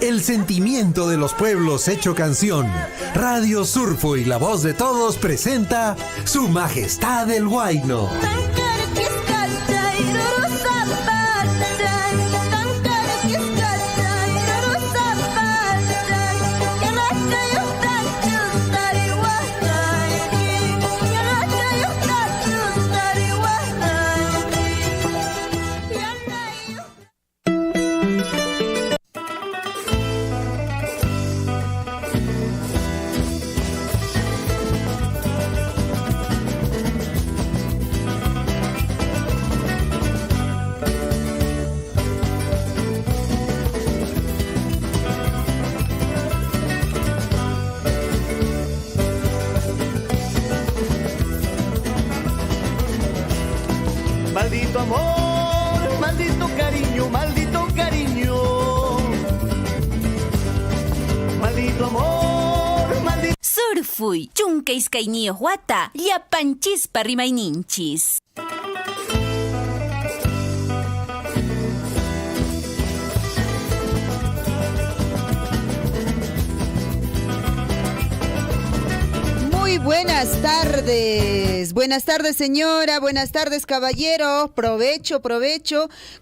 El sentimiento de los pueblos hecho canción. Radio Surfo y la voz de todos presenta Su Majestad el Huayno. Maldito amor, maldito cariño, maldito cariño. Maldito amor, maldito... Surfuy, chunka iskayniyoq wata, llapanchispa rimayninchis. Buenas tardes señora, buenas tardes caballero, provecho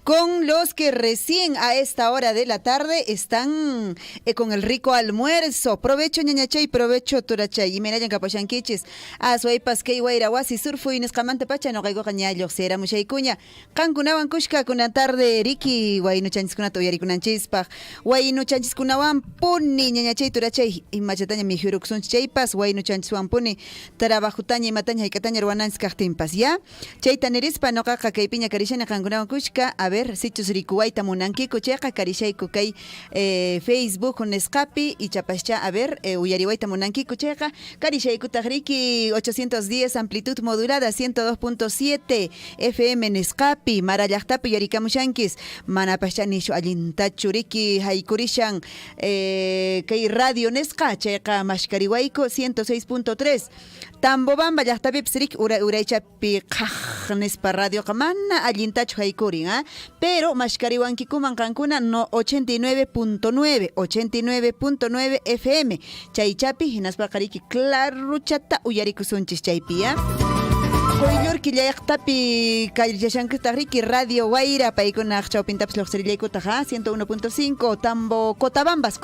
con los que recién a esta hora de la tarde están con el rico almuerzo. Provecho ñañachay, provecho turachay. Y menayan kapashankichis, suaypas kay wayrawasi surfu inesqamanta pacha no qaygo qañallo sera mushaykuña. Kankunawan kushka kuna tarde riki waynuchanchiskunata uyarikunanchispaq. Waynuchanchiskunawan puni ñañachay turachay imachataña mijuruksunchaypas waynuchanchiswan puni trabajutaña imataña haykataña ruwananchis kaqtinpas, ya chayta nirispa noqaqa kaypiña karishani qankunawan kushka. A ver, sichus rikuwayta munankiku chayqa karishayku kay Facebook nisqapi y chapascha, a ver, uyariwayta munankiku chayqa karishaykutaq riki 810 amplitud modulada 102.7 FM nisqapi Mara llaqtapi uyarikamushankis manapascha nishu allintachu riki haykurishan kay radio nisqa chayqa mashkariwayku 106.3 Tambobamba llaqtapipis rik uraychapi qaq nispa radio mana allintachu haykurin, pero mashkariwankikuman qankuna no 89.9 FM chaychapi hinaspaqa riki claruchata uyarikusunchis chaypi, Koyllurki llaqtapi kallashankutaq riki Radio Guaira paykunaq chawpintapas lluqsirillaykutaq 101.5 Tambo Cotabambas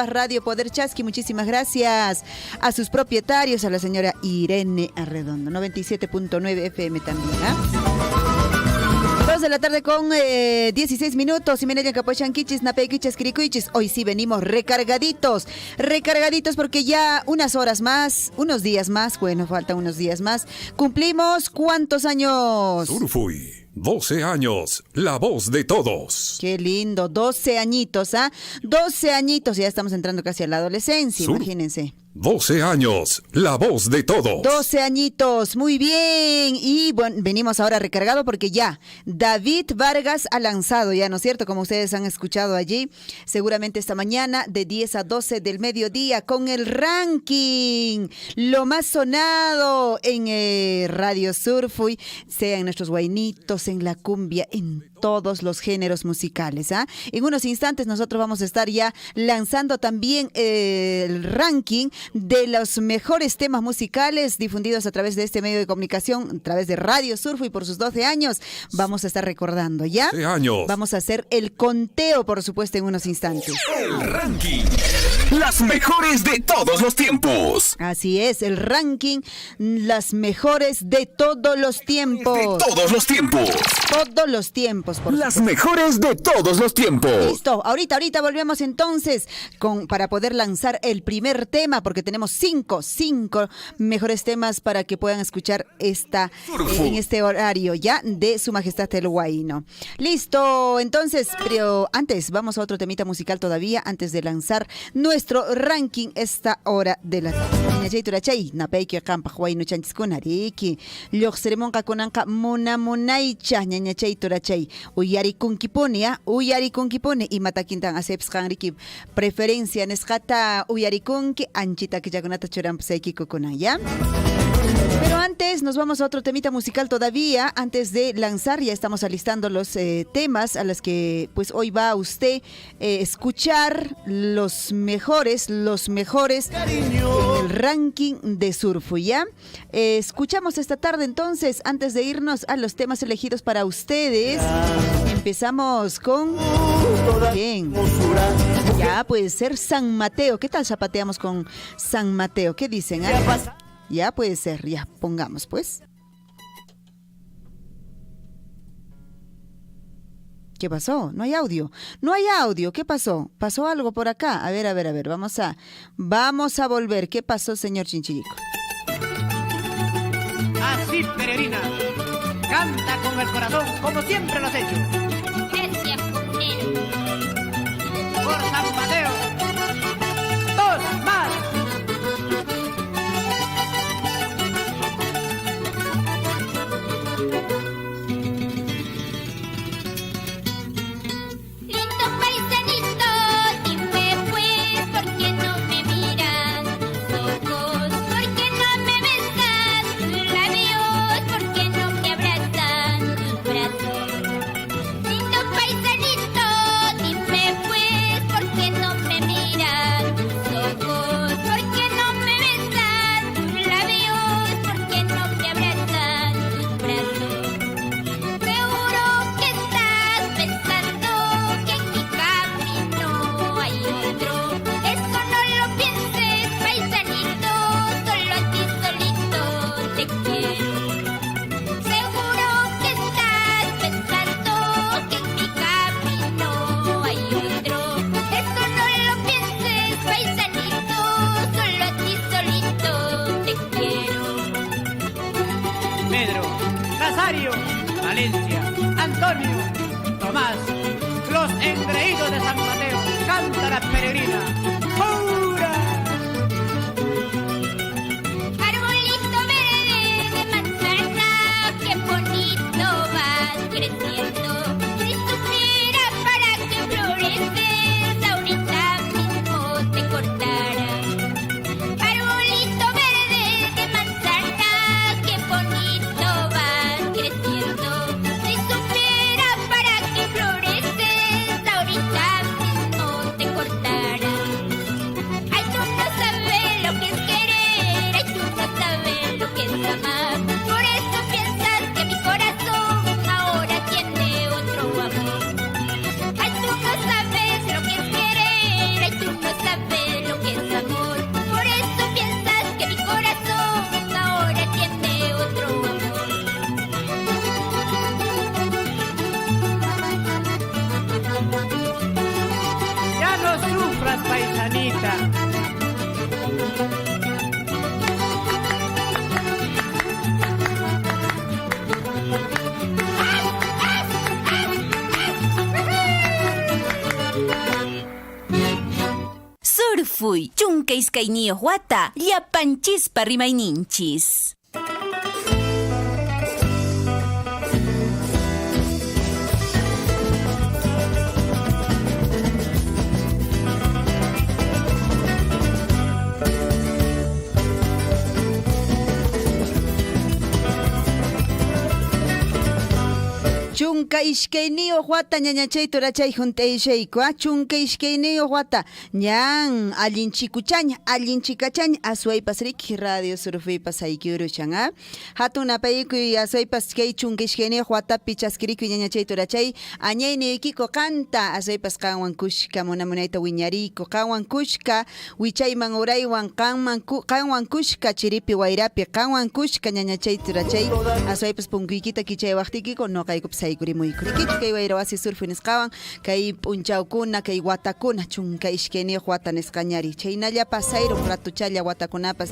Radio Poder Chasqui. Muchísimas gracias a sus propietarios, a la señora Irene Arredondo. 97.9 FM también, 2 de la tarde con 16 minutos. Y menayan kapochanquichis, napeiquichis, kirikuichis. Hoy sí venimos recargaditos porque ya unos días más, bueno, faltan unos días más. Cumplimos ¿cuántos años? Surfuy, 12 años, la voz de todos. Qué lindo, 12 añitos, 12 añitos, ya estamos entrando casi a la adolescencia, imagínense. 12 años, la voz de todos. 12 añitos, muy bien. Y bueno, venimos ahora recargado porque ya David Vargas ha lanzado ya, ¿no es cierto? Como ustedes han escuchado allí, seguramente esta mañana de 10 a 12 del mediodía con el ranking, lo más sonado en Radio Surfuy, sea en nuestros guainitos, en la cumbia, en todos los géneros musicales. En unos instantes nosotros vamos a estar ya lanzando también el ranking de los mejores temas musicales difundidos a través de este medio de comunicación, a través de Radio Surfuy por sus 12 años. Vamos a estar recordando, ¿ya? 12 años. Vamos a hacer el conteo, por supuesto, en unos instantes. El ranking. Las mejores de todos los tiempos. Así es, el ranking, las mejores de todos los tiempos. De todos los tiempos. Todos los tiempos, por Las supuesto. mejores de todos los tiempos. Listo, ahorita volvemos entonces para poder lanzar el primer tema, porque tenemos cinco mejores temas para que puedan escuchar en este horario ya de Su Majestad el Huayno. Listo, entonces, pero antes vamos a otro temita musical todavía, antes de lanzar nuestro ranking esta hora de la tarde. Napeiki kampa Huayno chanchiskunariki, lluqsirimunqa kunanqa munamunaycha ñañachay turachay uyarikunkipuni imata kintan acepsqanriki preferencia nisqata uyarikunki anchita killakunata churanpasaykiku kunan, ¿ya? Pero antes nos vamos a otro temita musical todavía. Antes de lanzar, ya estamos alistando los temas a los que pues hoy va usted escuchar los mejores en el ranking de Surfui, ¿ya? Escuchamos esta tarde entonces, antes de irnos a los temas elegidos para ustedes. Empezamos con... ¿quién? Ya puede ser San Mateo. ¿Qué tal zapateamos con San Mateo? ¿Qué dicen? Ya puede ser, ya pongamos pues. ¿Qué pasó? No hay audio. No hay audio. ¿Qué pasó? ¿Pasó algo por acá? A ver. Vamos a volver. ¿Qué pasó, señor Chinchillico? Así, Peregrina, canta con el corazón como siempre lo has hecho. Gracias, comunero. Por San Mateo. Dos más. Lindo paisanito, dime pues, ¿por qué no me miran tus ojos? ¿Por qué no me besan tus labios? ¿Por qué no me abrazan tus brazos? Lindo paisanito, dime pues, ¿por qué no me miran tus ojos? ¿Por qué no me besan tus labios? ¿Por qué no me abrazan tus brazos? Seguro que estás pensando que en mi camino hay otro. Eso no lo pienses, paisanito, solo a ti solito te quiero. Seguro que estás pensando que en mi camino hay otro. Eso no lo pienses, paisanito, solo a ti solito te quiero. Pedro, Nazario, Valencia, Antonio, Tomás, los engreídos de San Mateo, canta la Peregrina. ¡Hurra! Arbolito verde de manzana, qué bonito vas creciendo. Si supiera para qué floreces, ahorita mismo te cortara. Arbolito verde de manzana, qué bonito vas creciendo. Si supiera para qué floreces, ahorita mismo te cortara. Ay, tú no sabes lo que es querer, ay, tú no sabes lo que es amar. Por eso piensas que mi corazón ahora tiene otro amor. Ay, tú no sabes lo que es querer, ay, tú no sabes lo que es amor. Por eso piensas que mi corazón ahora tiene otro amor. Ya no sufras, paisanita. Surfui, chunka iskayniyuq wata, llapanchispa rimayninchis. Chunka ishkayniyuq wata ñañachay turachay hunt'ayshayku chunka ishkayniyuq wata ñan allinchikachaña aswaypas riki radio Surfuypas hayk'urushan hatun apaykuy aswaypas kay chunka ishkayniyuq watapi chaskirikuy ñañachay turachay añayniykiku qanta aswaypas qanwan kushka munamunayta wiñariyku qanwan kushka wichayman uraywan qanwan kushka chiripi wayrapi qanwan kushka ñañachay turachay aswaypas punkuykita kichaywaqtikiku noqaykupas haykurimuykurikichu kay wayrawasi Surfui nisqawan kay p'unchawkuna kay watakuna chunka ishkayniyuq wata nisqañari chaynallapas sayrum ratuchalla watakunapas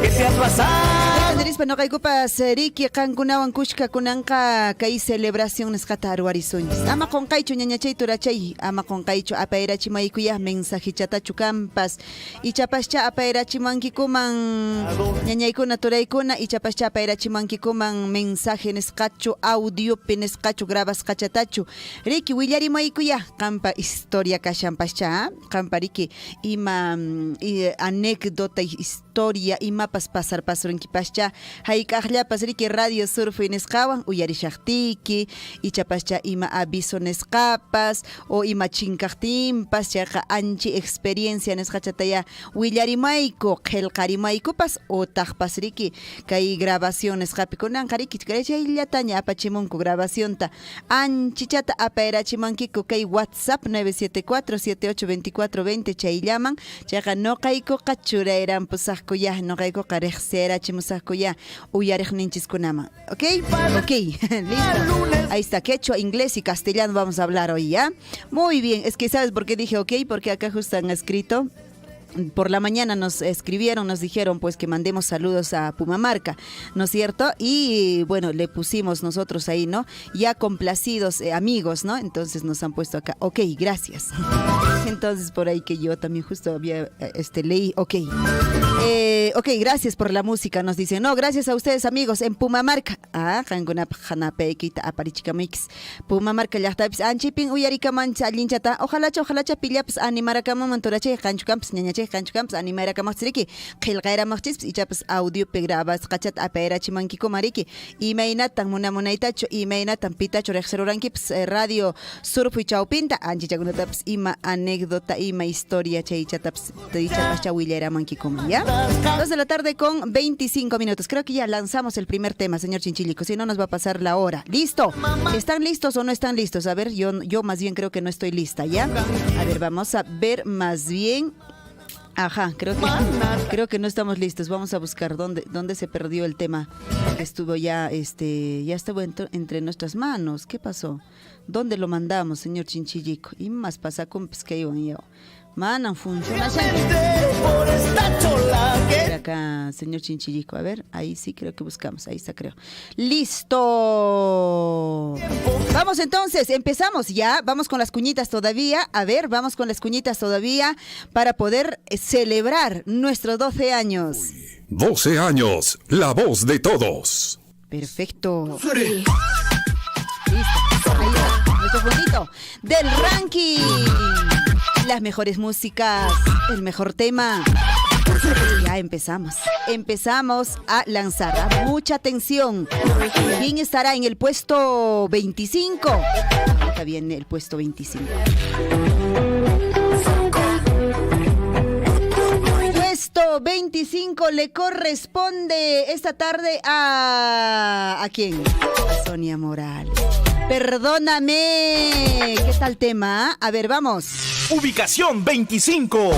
¿Qué te ha pasado? Nispa noqaykupas riki qankunawan kushkakunanqa kay celebración nisqata arwarisunchis ama qunqaychu ñañachay turachay ama qunqaychu apayrachimaykuyaj mensajichatachu kanpas ichapascha apayrachimankikuman ñañaykuna turaykuna ichapascha apayrachimankikuman mensaje nisqachu audiopi nisqachu grabasqachatachu riki willarimaykuyaj qanpa historia kashanpascha qanpa riki ima anécdota historia imapas pasar pasurinkipaschá hayk'aqllapas riki Radio Surfui nisqawan uyarishaktiki ichapascha ima aviso nisqapas o ima chinkaqtinpas chayqa anchi experiencia nisqachataya willarimayku qillqarimaykupas o taqpas riki kay grabación nisqapi kunanqa riki chayllataña apachimunku grabacionta anchichata apayrachimankiku kay WhatsApp 974-782420 chayllaman chayqa noqaykuqa churayranpusaqkuya noqaykuqa riqsirachimusaqkuya uyariqninchiskunaman. ¿Ok? Ok, listo. Ahí está, quechua, inglés y castellano vamos a hablar hoy, ¿ya? Muy bien, es que ¿sabes por qué dije ok? Porque acá justo han escrito. Por la mañana nos escribieron, nos dijeron pues que mandemos saludos a Pumamarca, ¿no es cierto? Y bueno, le pusimos nosotros ahí, ¿no? Ya complacidos amigos, ¿no? Entonces nos han puesto acá, ok, gracias. Entonces por ahí que yo también justo había leí, ok. Ok, gracias por la música, nos dicen. No, gracias a ustedes amigos en Pumamarca. Pumamarca llaqtapis anchipin uyarikamancha allinchata. Ojalá pillapas animarakaman manturache qanchukampas ñañache qanchukampas animarakamasriki qillqayramaqchispis ichapas audiopi grabas qachat apayrachimankiku mariki imaynatan munamunaytachu imaynatan pitachu riqsirurankipas Radio Surfui chawpinta anchichakunatapas ima anécdota ima historia chaychatapas willaramankiku, ¿ya? 2 de la tarde con 25 minutos. Creo que ya lanzamos el primer tema, señor Chinchilico. Si no, nos va a pasar la hora. ¿Listo? ¿Están listos o no están listos? A ver, yo más bien creo que no estoy lista, ¿ya? A ver, vamos a ver más bien. Ajá, creo que no estamos listos. Vamos a buscar dónde se perdió el tema. Estuvo ya estuvo entre nuestras manos. ¿Qué pasó? ¿Dónde lo mandamos, señor Chinchilico? Y más pasa con pesqueón yo. Manan funciona. Acá, señor Chinchilico, a ver, ahí sí creo que buscamos, ahí está creo. ¡Listo! Vamos entonces, empezamos ya, vamos con las cuñitas todavía, a ver, vamos con las cuñitas todavía para poder celebrar nuestros 12 años. 12 años, la voz de todos. Perfecto. Listo, ahí va, nuestro bonito del ranking. Las mejores músicas, el mejor tema. Ya empezamos a lanzar. Mucha atención. ¿Quién estará en el puesto 25? Acá viene el puesto 25. Puesto 25 le corresponde esta tarde ¿a quién? A Sonia Morales. Perdóname. ¿Qué tal tema? A ver, vamos. Ubicación 25.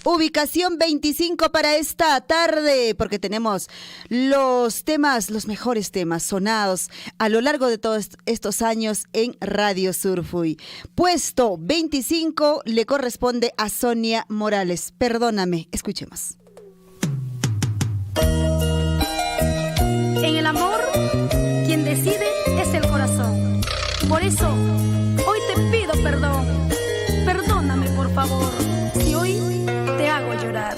Ubicación 25 para esta tarde, porque tenemos los mejores temas sonados a lo largo de todos estos años en Radio Surfui. Puesto 25 le corresponde a Sonia Morales. Perdóname, escuchemos. En el amor, quien decide es el corazón. Por eso, hoy te pido perdón. Perdóname, por favor, si hoy te hago llorar.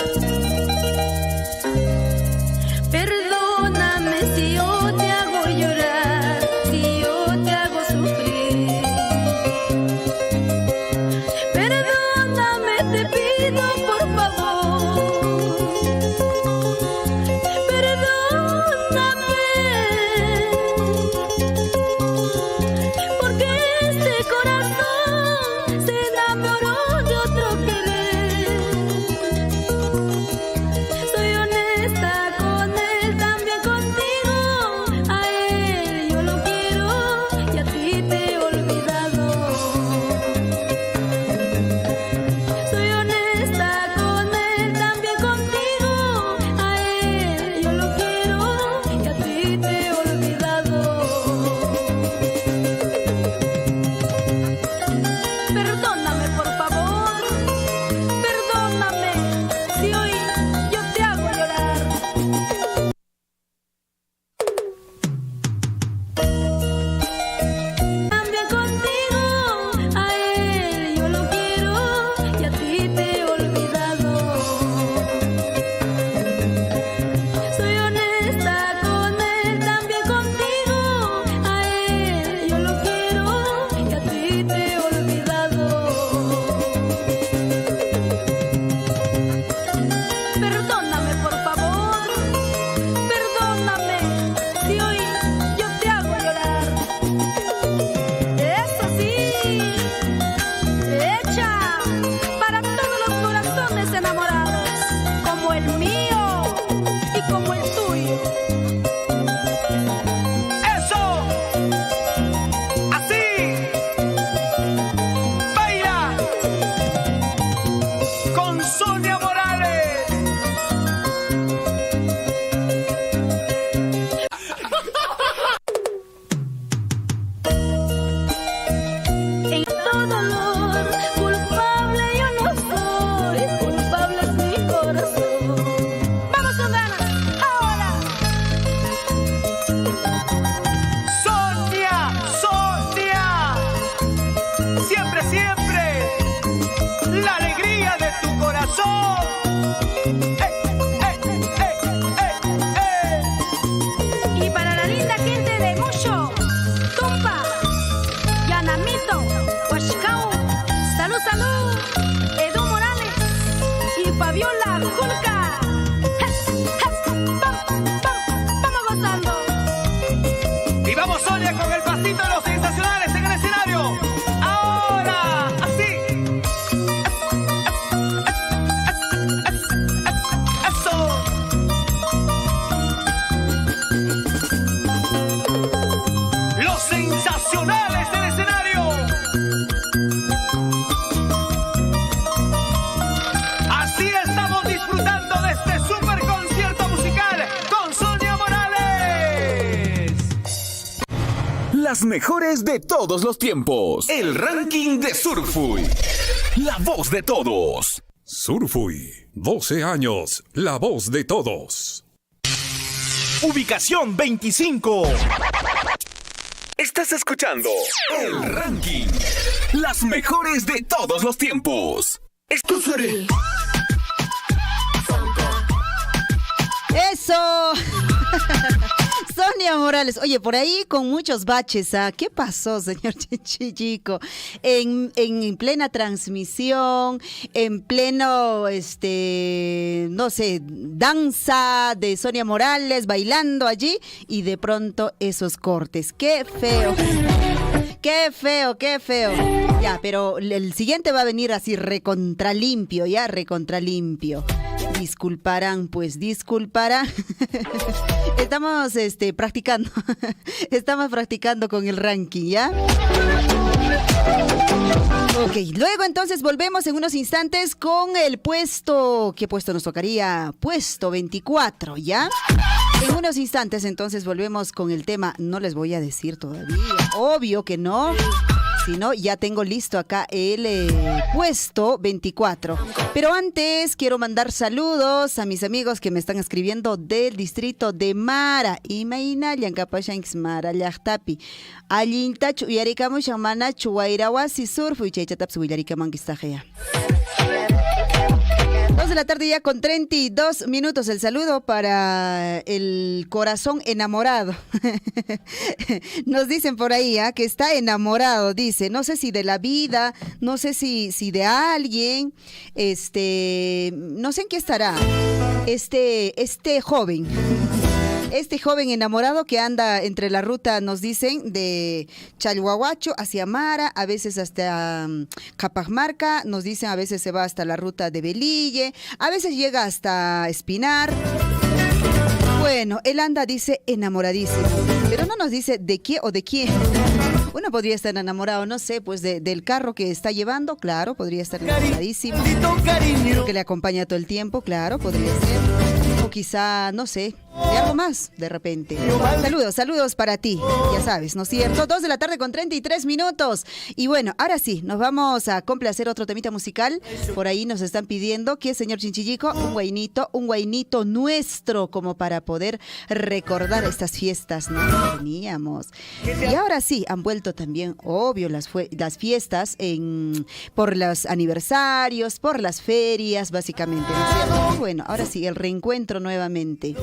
Perdóname si yo te hago llorar, si yo te hago sufrir. Perdóname, te pido por favor. Perdóname, porque este corazón se enamoró de otro querer. para siempre la alegría de tu corazón. Y para la linda gente de Musho, Tumpa, Yanamito, Huachcao, salud, salud, Edu Morales y Fabiola Julca. Vamos gozando. Y vamos, Sonia, con el pasito de los sensacionales en el escenario. Ahora, así. Eso. Los sensacionales del escenario. Así estamos disfrutando de este super concierto musical con Sonia Morales. Las mejores de todos los tiempos. El ranking de Surfuy. La voz de todos. Surfuy, 12 años, la voz de todos. Ubicación 25. Estás escuchando el ranking. Las mejores de todos los tiempos. Esto seré. ¡Eso! Sonia Morales. Oye, por ahí con muchos baches, ¿ah? ¿Qué pasó, señor Chichico? En plena transmisión, en pleno, no sé, danza de Sonia Morales, bailando allí, y de pronto esos cortes. ¡Qué feo! ¡Qué feo, qué feo! Ya, pero el siguiente va a venir así recontralimpio, ya, recontralimpio. Disculparán, pues disculparán. Estamos practicando. Estamos practicando con el ranking, ¿ya? Ok, luego entonces volvemos en unos instantes con el puesto. ¿Qué puesto nos tocaría? Puesto 24, ¿ya? En unos instantes entonces volvemos con el tema. No les voy a decir todavía. Obvio que no. Si no, ya tengo listo acá el puesto 24. Pero antes quiero mandar saludos a mis amigos que me están escribiendo del distrito de Mara. Imaina Llankapashanks Mara Llaqtapi. Allintachu yarikamu shamana chuwairawasi surfu y chaychatapsu yarikamanquistajea. 2 de la tarde ya con 32 minutos. El saludo para el corazón enamorado. Nos dicen por ahí que está enamorado, dice. No sé si de la vida, no sé si de alguien. No sé en qué estará este joven. Este joven enamorado que anda entre la ruta, nos dicen, de Chalhuahuacho hacia Mara, a veces hasta Capamarca, nos dicen a veces se va hasta la ruta de Belille, a veces llega hasta Espinar. Bueno, él anda, dice, enamoradísimo, pero no nos dice de qué o de quién. Uno podría estar enamorado, no sé, pues del carro que está llevando, claro, podría estar enamoradísimo. Que le acompaña todo el tiempo, claro, podría ser. O quizá, no sé, de algo más, de repente. Saludos para ti, ya sabes, ¿no es cierto? 2 de la tarde con 33 minutos. Y bueno, ahora sí, nos vamos a complacer otro temita musical. Por ahí nos están pidiendo que, señor Chinchillico, un guainito nuestro, como para poder recordar estas fiestas, ¿no? Que teníamos. Y ahora sí, han vuelto también, obvio, las fiestas por los aniversarios, por las ferias, básicamente, ¿no es cierto? Y bueno, ahora sí, el reencuentro nuevamente.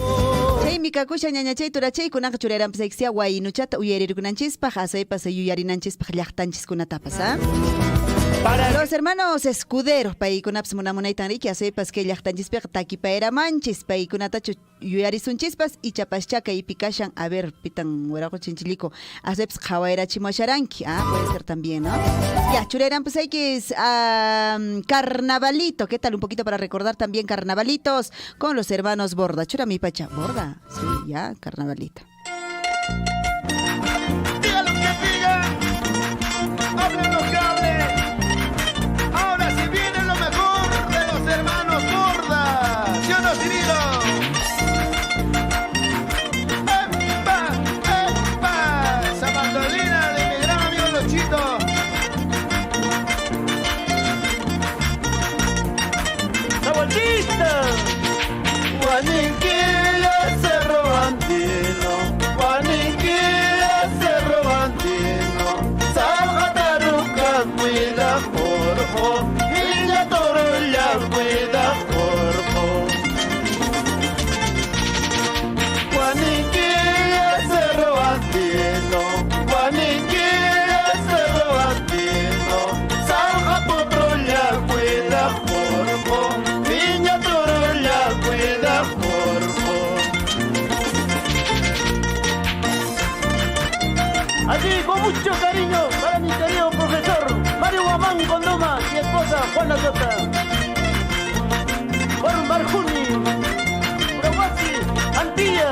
Chay mikakusha ñañachay turachay kunaqa churayranpis ayxia waynuchata uyarirkunanchispaj asaypas yuyarinanchispaj llaqtanchiskunatapas, ¿ah? Para los hermanos escuderos, paykunapas munamunaytan riki asaypas que llaqtanchispiqa takipaeramanchis paykunata yuyarisunchis y chapaschaka y pikashan, a ver, pitan hueraco chinchilico, asaypas qhawayrachimosharanki, puede ser también, ¿no? Ya, churayranpis hay que es carnavalito, ¿qué tal? Un poquito para recordar también carnavalitos con los hermanos Borda. Chura mi pacha, Borda, sí, ya, carnavalito. Diga lo que diga, hable lo que hable. Ahora sí viene lo mejor de los hermanos Borda. ¿Sí o no, Cirilo? ¡Epa! ¡Epa! Esa mandolina de mi gran amigo Lochito. ¡Sabochista! Juaniquilla Cerro Antino, Juaniquilla Cerro Antino, Salvataruca, cuida Juana Tota, Barjuni, Urahuasi, Antilla.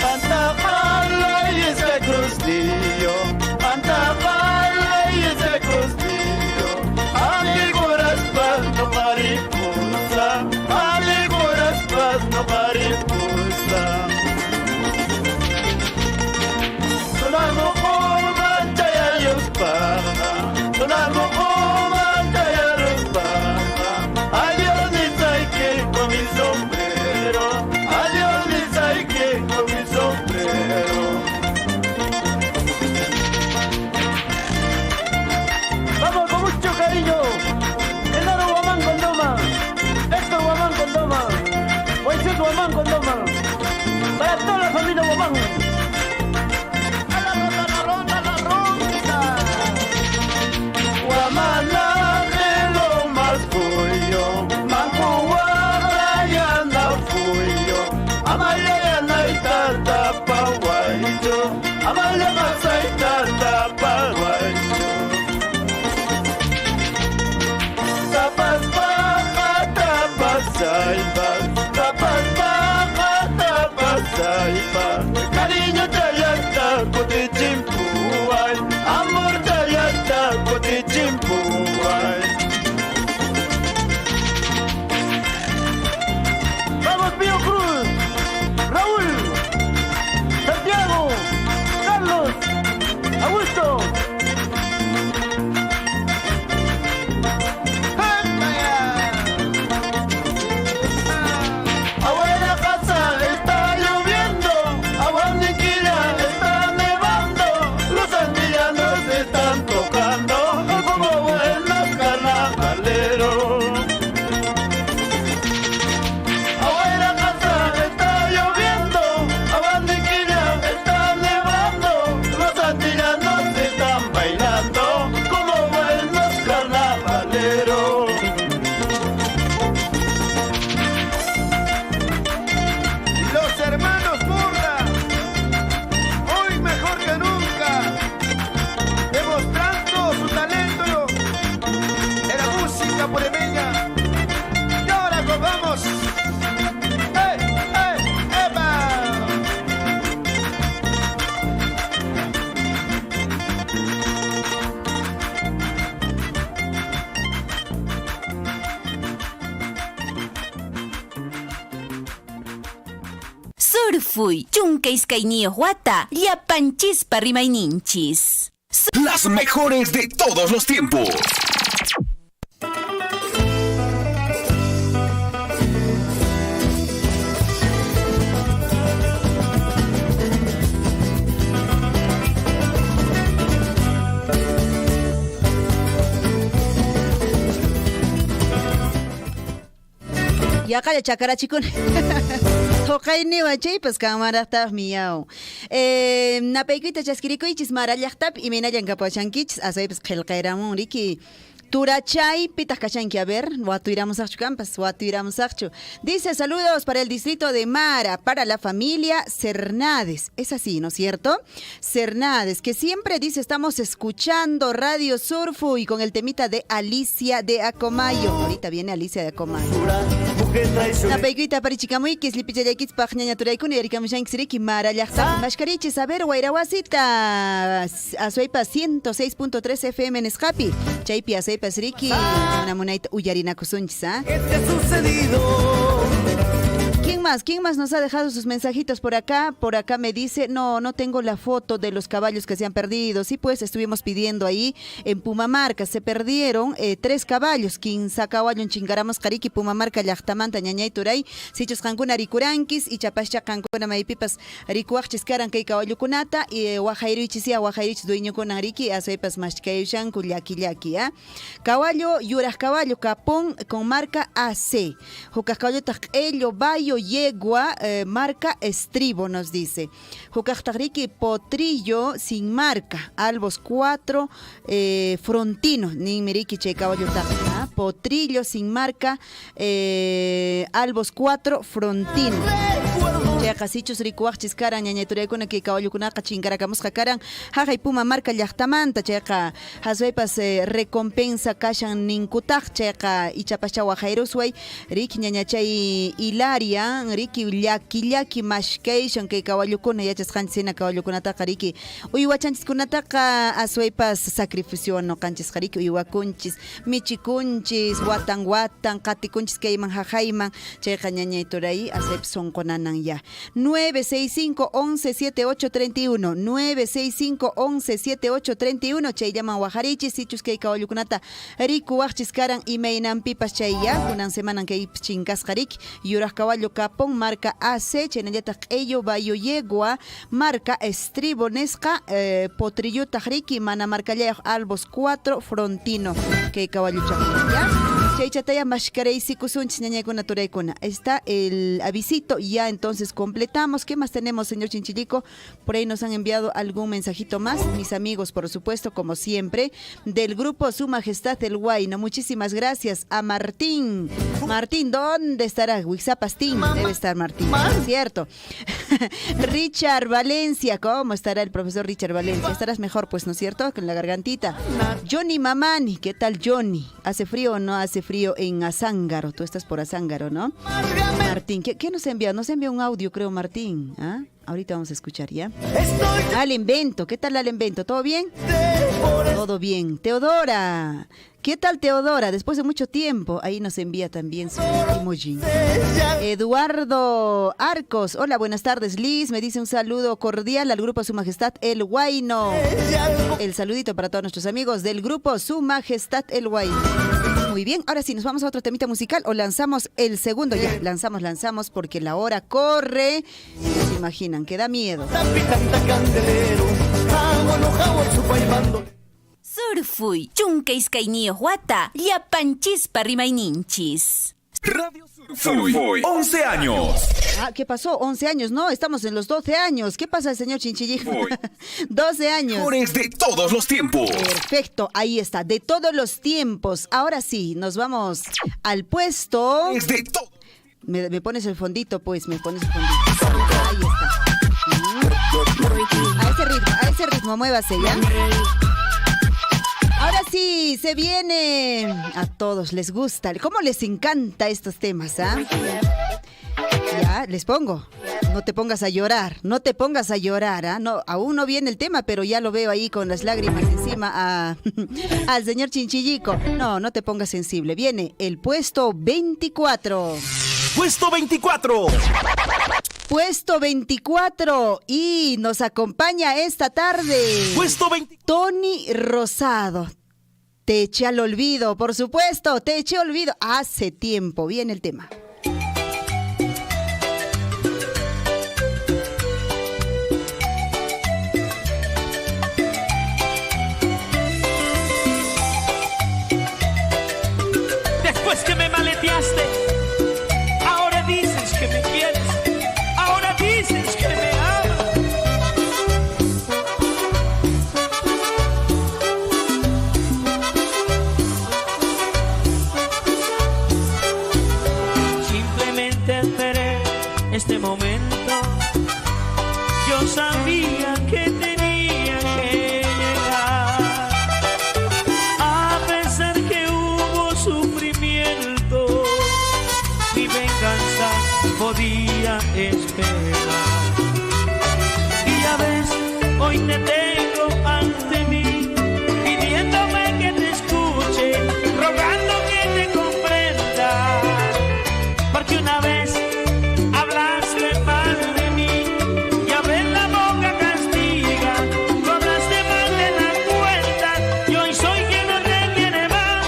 Pantapala y ese crustillo, Pantapala y ese crustillo, amiguras paz no mariposa, amiguras paz no mariposa. Sonamo oma chayayos paja, sonamo oma chayayos paja, adiós ni saike con mi sombrero, adiós ni saike con mi sombrero. Vamos con mucho cariño, Genaro Guamán Condoma, Héctor Guamán Condoma, Moisés Guamán Condoma, para toda la familia Guamán. Guamana de lo más pollo, Mancuara y anda pollo, Amaya y tata paguayo, Amaya masa y tata paguayo. Tapas baja, tapas saipas, tapas baja, tapas saipas, cariño tayata kote chimpuay, amor tayata kote chimpuay. Vamos Pío Cruz, Raúl, Santiago, Carlos, Augusto. Abuela casa está lloviendo, Aguaniquira está nevando, los andillanos están tocando como buenos carnavaleros. Abuela casa está lloviendo, Aguaniquira está nevando, los andillanos están bailando como buenos carnavaleros. Los hermanos Murra, hoy mejor que nunca, demostrando su talento en la música puremeña. Y ahora nos vamos. ¡Ey, ey, epa! Surfuy, chunka iskayniyuq wata, llapanchispa rimayninchis. Las mejores de todos los tiempos. Ya calla chacara chicón. Hoqayni wachaypas kamaraqtaq miyaw. Napaykuita chaskirikuychis marallaqtap imaynallan kapachankichis asaypas qillqayramun riki. Turachay, pitas cachanqui, a ver, Watuiramusaqchu campas, Watuiramusaqchu. Dice saludos para el distrito de Mara, para la familia Cernades. Es así, ¿no es cierto? Cernades, que siempre dice estamos escuchando Radio Surfu y con el temita de Alicia de Acomayo. Ahorita viene Alicia de Acomayo. Napaykuita parichikamuykis, lipichayakis paqñaña turaykuni, yarikamushankisiriki Mara llaqta. Mashkarichis, a ver, Guairawasita, Azuaypa 106.3 FM en Escapi. Chaypi Azuaypa Pasriki, una moneda uyarina kusunchis, ¿ah? ¿Qué te ha sucedido? ¿Quién más nos ha dejado sus mensajitos por acá? Por acá me dice, no tengo la foto de los caballos que se han perdido. Sí, pues estuvimos pidiendo ahí en Pumamarca, se perdieron 3 caballos. 15 caballos en Chingaramos, Cariki, Pumamarca, Llaqtamanta, Ñañay, Turay, Sichos Cancuna, Ricurankis, y Chapascha, Cancuna, Maipipas, Ricuachis, Caran, Kay Caballo Kunata, y Guajayrichis, Dueño con Ariki, Azuepas, Mashkayushan, Kuliaki, ¿ah? Caballo, Yuras Caballo, Capón, con marca AC. Jucas Caballo, Ello, Bayo, Yegua, marca Estribo, nos dice. Jucastariki Potrillo sin marca, Albos 4, Frontino, ni Meriki Che Caballo Taja, Potrillo sin marca, Albos 4, Frontino. Chayqa sichus rikuwaqchis karan ñañayturaykuna kay kawallukunaqa chinkarakamusqa karan haqay Puma marca llaqtamanta chayqa haswaypas recompensa kashan ninkutaq chayqa ichapascha wajayrusway riki ñañachay Hilaria riki llaki mashkayshan kay kawallukuna yachasqanchis hina kawallukunataqa riki uywachanchikkunataqa aswaypas sacrificio no qanchis riki uywakunchis michikunchis watan qatikunchis kayman haqayman chayqa ñañayturay aswaypas sonqonanan ya 965-11-7831 965-11-7831 chay llaman wajarichis sichus kay kawallukunata rikuwaqchis karan imaynanpipas chay ya kunan semanan kay chinkasqa riki yuraq kawallu kapon marca AC chaynallataq q'ello bayo yegua marca estribo nesqa potrillutaq riki mana marcallayuq albos 4 frontino kay kawalluchaq ya chaychataya mashkaraysicusunchis ñañaykuna turaykuna. Está el avisito, ya entonces completamos. ¿Qué más tenemos, señor Chinchillico? Por ahí nos han enviado algún mensajito más, mis amigos, por supuesto, como siempre, del grupo Su Majestad el Huayno. Muchísimas gracias a Martín. Martín, ¿dónde estará? Huixapastín, debe estar Martín, ¿cierto? Richard Valencia, ¿cómo estará el profesor Richard Valencia? Estarás mejor, pues, ¿no es cierto? Con la gargantita. Johnny Mamani, ¿qué tal, Johnny? ¿Hace frío o no hace frío en Azángaro? Tú estás por Azángaro, ¿no? Martín, ¿qué nos envía? Nos envía un audio, creo, Martín. ¿Ah? Ahorita vamos a escuchar, ¿ya? Al Invento, ¿qué tal Al Invento? ¿Todo bien? Todo bien. Teodora, ¿qué tal Teodora? Después de mucho tiempo, ahí nos envía también su emoji. Eduardo Arcos, hola, buenas tardes, Liz, me dice un saludo cordial al grupo Su Majestad el Huayno. El saludito para todos nuestros amigos del grupo Su Majestad el Huayno. Muy bien, ahora sí, nos vamos a otro temita musical o lanzamos el segundo. Ya, lanzamos porque la hora corre. ¿Se imaginan? Que da miedo. Surfuy, chunka iskayniyuq wata, llapanchispa rimayninchis. Radio Surfuy, 11 años. Ah, ¿qué pasó? 11 años, no, estamos en los 12 años. ¿Qué pasa, señor Chinchillico? 12 años. Mejores de todos los tiempos. Perfecto, ahí está, de todos los tiempos. Ahora sí, nos vamos al puesto. Me pones el fondito, pues, me pones el fondito. Ahí está. A ese ritmo, muévase, ¿ya? Ahora sí, se viene. A todos les gusta. ¿Cómo les encanta estos temas, ah? Ya, les pongo. No te pongas a llorar, ¿ah? No, aún no viene el tema, pero ya lo veo ahí con las lágrimas encima al señor Chinchillico. No te pongas sensible. Viene el puesto 24. Puesto 24. Puesto 24 y nos acompaña esta tarde Puesto 20. Tony Rosado. Te eché al olvido, por supuesto, te eché al olvido. Hace tiempo, viene el tema. Después que me maleteaste, ahora dices que me quieres, ahora dices que me amas. Simplemente esperé este momento, yo sabía que tenía que llegar, a pesar que hubo sufrimiento, mi venganza podía esperar. Y ya ves, hoy te tengo ante mí, pidiéndome que te escuche, rogando que te comprenda, porque una vez hablaste mal de mí, y a ver la boca castiga, tú hablaste mal de la cuenta, y hoy soy quien no te quiere más,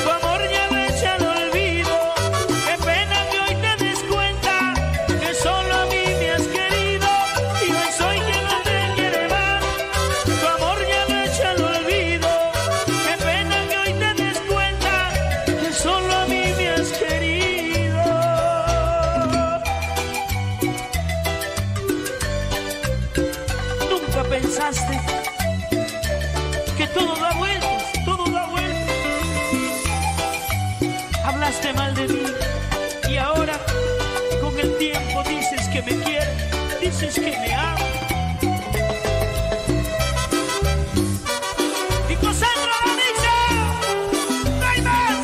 tu amor ya me echa al olvido, qué pena que hoy te des cuenta, que solo a mí me has querido, y hoy soy quien no te quiere más, tu amor ya me echa al olvido, qué pena que hoy te des cuenta, que solo a mí me has querido. Nunca pensaste que todo da vueltas, todo da vueltas. Hablaste mal de mí y ahora con el tiempo tiempo dices que me quieres, dices que me amas. Nico Sandro lo dice, no hay más.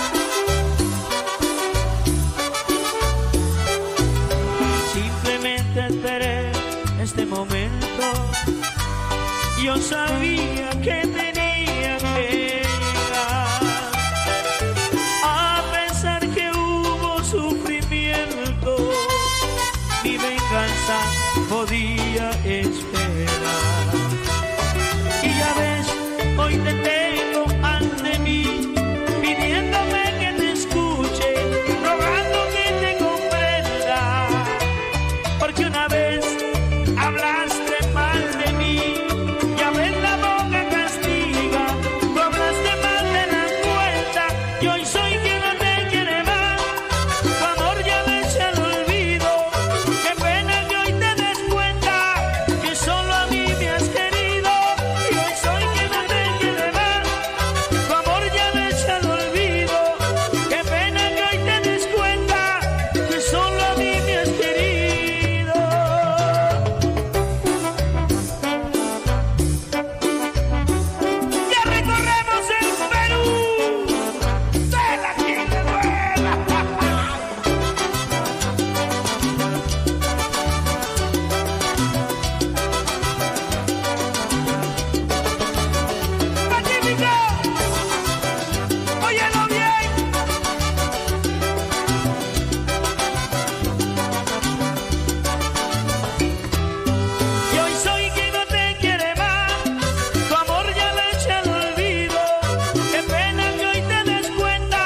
Simplemente esperé este momento. Yo sabía que tenía que llegar. A pesar que hubo sufrimiento, mi venganza podía esperar. Y ya ves, hoy te tengo ante mí, pidiéndome que te escuche, rogando que te comprenda. Porque una vez hablaste mal de mí, ya ves la boca castiga, tú hablaste mal de la cuenta, y hoy soy quien no te quiere más, tu amor ya me echa al olvido, qué pena que hoy te des cuenta, que solo a mí me has querido, y hoy soy quien no te quiere más, tu amor ya me echa al olvido, qué pena que hoy te des cuenta, que solo a mí me has querido. Ya recorremos el Perú, de la Quinta Nueva. Magnífico, óyelo bien. Y hoy soy quien no te quiere más, tu amor ya me echa al olvido, qué pena que hoy te des cuenta,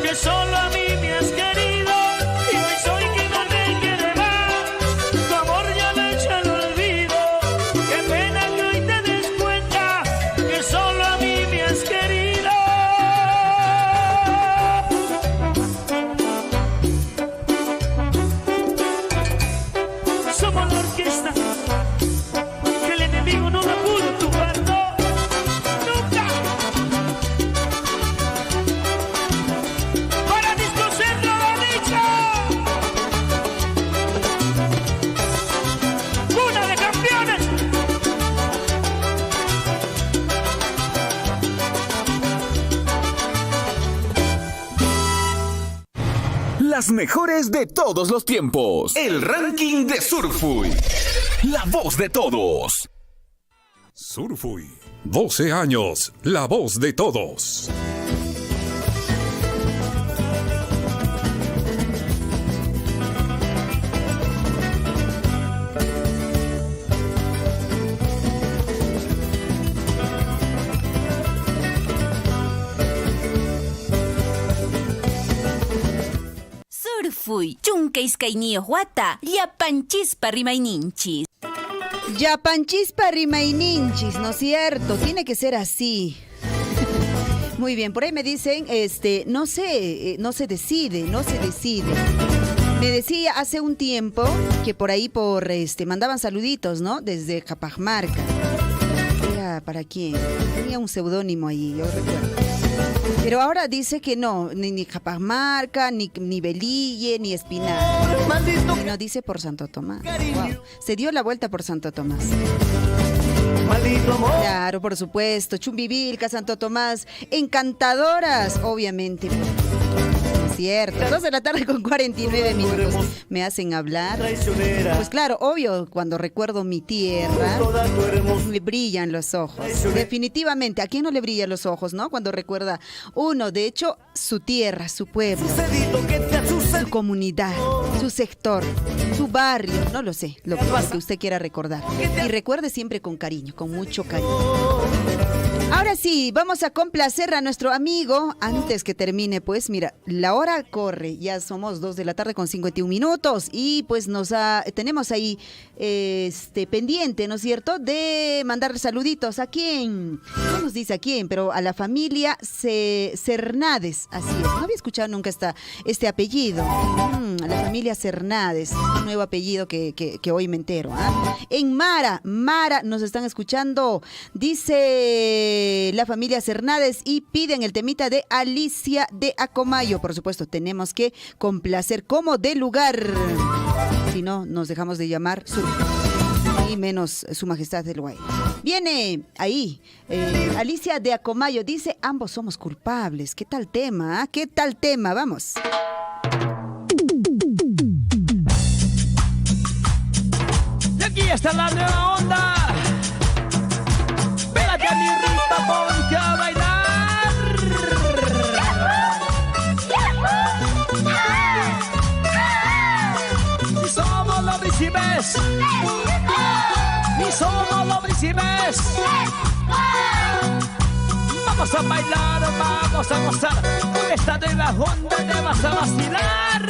que solo a mí me has querido. Y hoy soy quien no te quiere más, tu amor ya me echa al olvido, qué pena que hoy te des cuenta, que solo a mí me has querido. Somos la orquesta que el enemigo no la pudo tumbar, no, nunca. Para Disco Centro lo dicho, cuna de campeones. Las mejores de todos los tiempos. El ranking de Surfui. La voz de todos. Surfui. 12 años, la voz de todos. Surfui, chunka iskayniyuq wata, llapanchispa rimayninchis. Yapanchispa rimaininchis, ¿no es cierto? Tiene que ser así. Muy bien, por ahí me dicen, no se decide. Me decía hace un tiempo que por ahí mandaban saluditos, ¿no? Desde Cajamarca. Era para quién, tenía un seudónimo ahí, yo recuerdo. Pero ahora dice que no, ni Cajamarca, ni Velille, ni Espinal. No, dice por Santo Tomás. Wow. Se dio la vuelta por Santo Tomás. Claro, por supuesto. Chumbivilca, Santo Tomás, encantadoras, obviamente. Es cierto. 2 de la tarde con 49 minutos. Me hacen hablar. Pues claro, obvio, cuando recuerdo mi tierra, me brillan los ojos. Definitivamente, ¿a quién no le brillan los ojos, no? Cuando recuerda uno, de hecho, su tierra, su pueblo, su comunidad, su sector, su barrio, no lo sé, lo que usted quiera recordar. Y recuerde siempre con cariño, con mucho cariño. Ahora sí, vamos a complacer a nuestro amigo antes que termine, pues mira, la hora corre, ya somos 2 de la tarde con 51 minutos y pues tenemos ahí pendiente, ¿no es cierto?, de mandar saluditos. ¿A quién? No nos dice a quién, pero a la familia Cernades, así es. No había escuchado nunca este apellido. apellido. La familia Cernades, un nuevo apellido que hoy me entero. En Mara nos están escuchando, dice la familia Cernades, y piden el temita de Alicia de Acomayo. Por supuesto, tenemos que complacer como de lugar. Si no, nos dejamos de llamar y menos Su Majestad del Guay. Viene ahí Alicia de Acomayo, dice: ambos somos culpables. ¿Qué tal tema? ¿Qué tal tema? Vamos. Y aquí está la nueva onda. Pégate a mi ritmo, ponte a bailar. Y somos los príncipes. Y somos los príncipes. Vamos a bailar, vamos a gozar. Con esta nueva onda te vas a vacilar.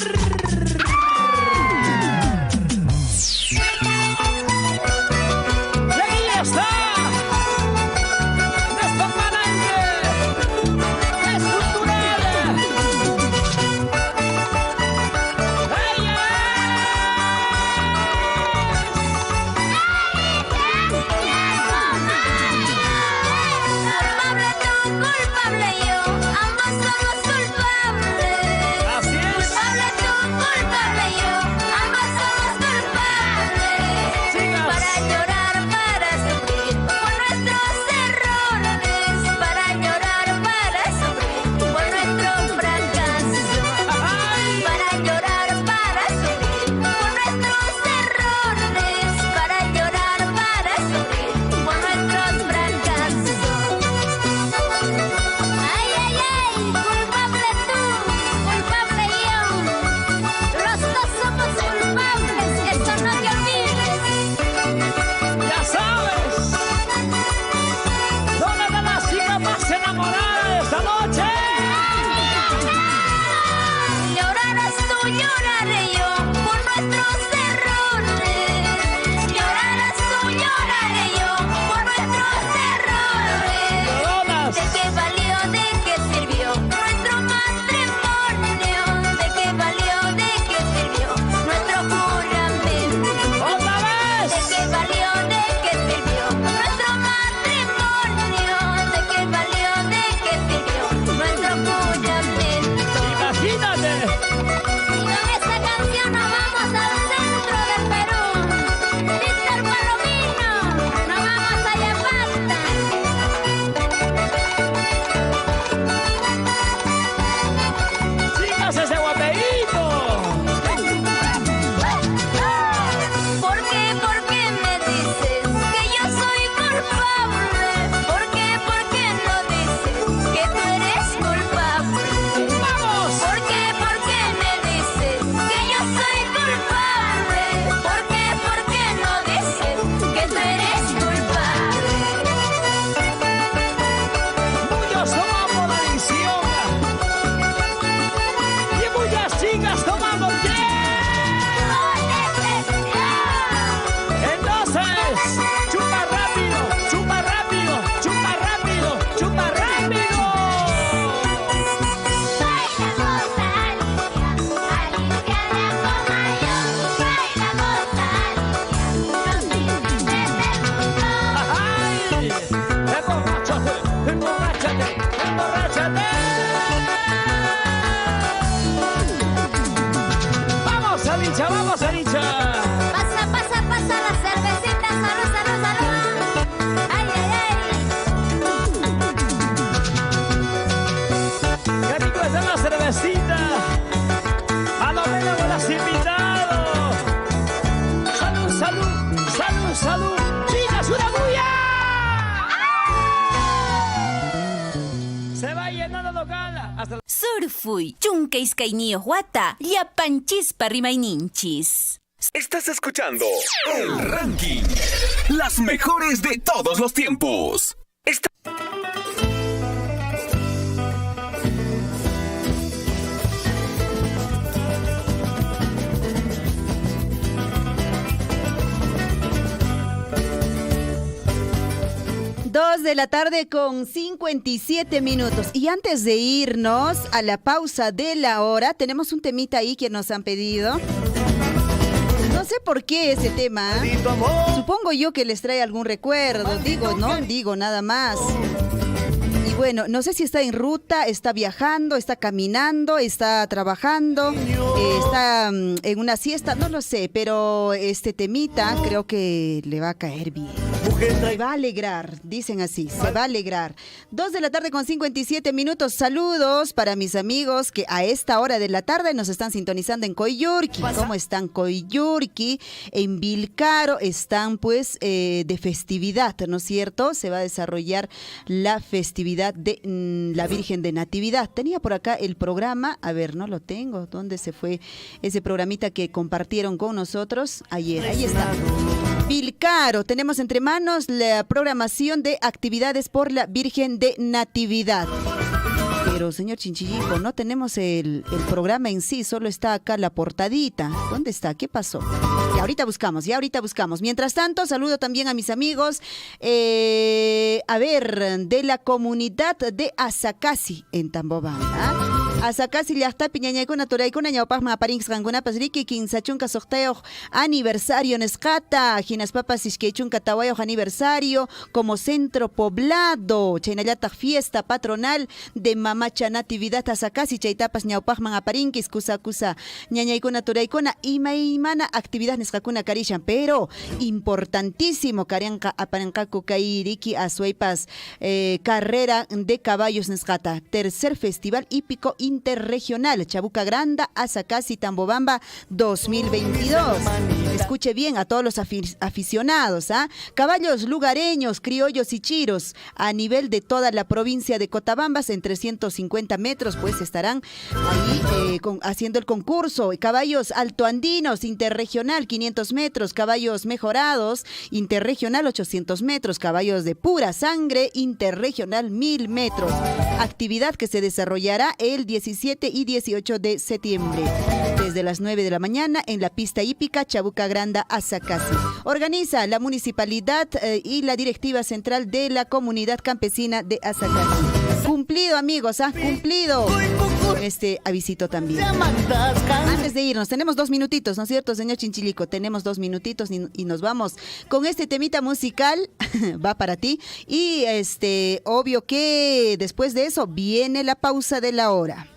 Surfuy, chunka iskayniyuq wata, llapanchispa rimayninchis. Estás escuchando El Ranking. Las mejores de todos los tiempos. 2 de la tarde con 57 minutos. Y antes de irnos a la pausa de la hora, tenemos un temita ahí que nos han pedido. No sé por qué ese tema. Supongo yo que les trae algún recuerdo. Digo nada más. Y bueno, no sé si está en ruta, está viajando, está caminando, está trabajando, está en una siesta, no lo sé, pero este temita creo que le va a caer bien. Se va a alegrar, dicen así, se va a alegrar. 2 de la tarde con 57 minutos. Saludos para mis amigos que a esta hora de la tarde nos están sintonizando en Coyurqui. ¿Cómo están Coyurqui? En Vilcaro están pues de festividad, ¿no es cierto? Se va a desarrollar la festividad de la Virgen de Natividad. Tenía por acá el programa, a ver, no lo tengo. ¿Dónde se fue ese programita que compartieron con nosotros ayer? Ahí está. Vilcaro, tenemos entre manos la programación de actividades por la Virgen de Natividad. Pero, señor Chinchillico, no tenemos el programa en sí, solo está acá la portadita. ¿Dónde está? ¿Qué pasó? Ya ahorita buscamos. Mientras tanto, saludo también a mis amigos, de la comunidad de Asacasi en Tambobamba. Asacasi llaqta piñañaykuna turaykuna ñawpaqman aparinqankuna riki kinsachunka sorteo aniversario nisqata hinaspapas iskaychunka tawayuq aniversario como centro poblado chaynallataq fiesta patronal de Mamacha Natividad Asacasi chaytapas ñawpaqman aparinqis kusa ñañaykuna turaykuna imaymana actividad nisqakuna karishan, pero importantísimo karanqa aparanqaku kay riki aswaypas carrera de caballos nisqata, tercer festival hípico interregional Chabuca Granda, Asacasi, Tambobamba 2022. Escuche bien a todos los aficionados, ¿ah? Caballos lugareños, criollos y chiros a nivel de toda la provincia de Cotabambas en 350 metros, pues estarán ahí haciendo el concurso. Caballos altoandinos, interregional 500 metros, caballos mejorados, interregional 800 metros, caballos de pura sangre, interregional 1000 metros. Actividad que se desarrollará el 17 y 18 de septiembre, desde las 9 de la mañana en la pista hípica Chabuca Granda, Asacasi. Organiza la municipalidad y la directiva central de la comunidad campesina de Asacasi. Cumplido, amigos, cumplido con este avisito también. Antes de irnos, tenemos 2 minutitos, ¿no es cierto, señor Chinchilico? Tenemos 2 minutitos y nos vamos con este temita musical. Va para ti. Y obvio que después de eso viene la pausa de la hora.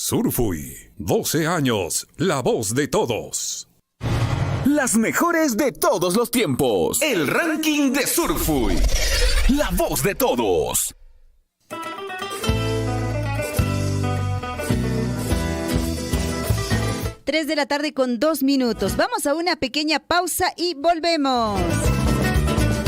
Surfui, 12 años, la voz de todos. Las mejores de todos los tiempos. El ranking de Surfui. La voz de todos. 3 de la tarde con 2 minutos. Vamos a una pequeña pausa y volvemos.